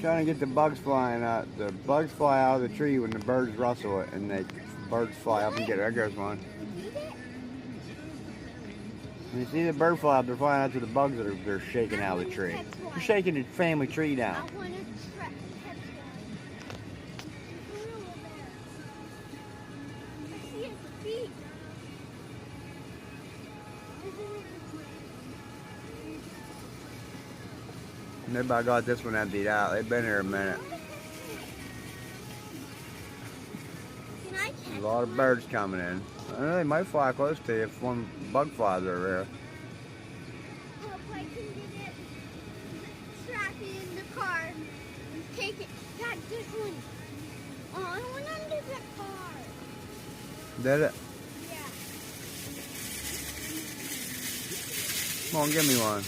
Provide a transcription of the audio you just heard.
Trying to get the bugs flying out. The bugs fly out of the tree when the birds rustle it, and the birds fly up and get it. There goes one. When you see the bird fly up, they're flying out to the bugs that they're shaking out of the tree. You're shaking the family tree down. Maybe I got this one emptied out. They've been here a minute. A lot of birds coming in. I know they might fly close to you if one bug flies over there. Hope I can get it, strap it in the car, and take it. Got this one. Oh, I went under the car. Did it? Yeah. Come on, give me one.